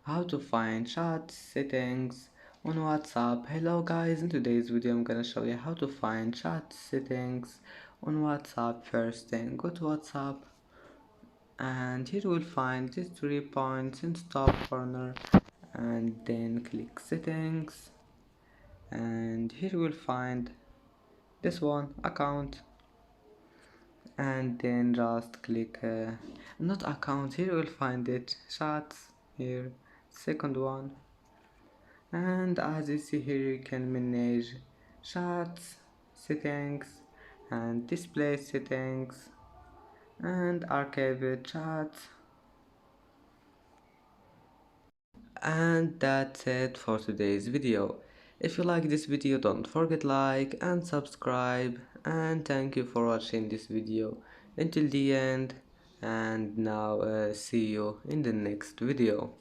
how to find chat settings on WhatsApp. Hello guys, in today's video I'm gonna show you how to find chat settings on WhatsApp. First thing, go to WhatsApp and here you will find these 3 points in the top corner and then click settings, and here you will find this one, account, and then just click not account, here you will find it, chats, here second one. And as you see here, you can manage chats settings and display settings and archive chats. And that's it for today's video. If you like this video, don't forget like and subscribe, and thank you for watching this video until the end. And now see you in the next video.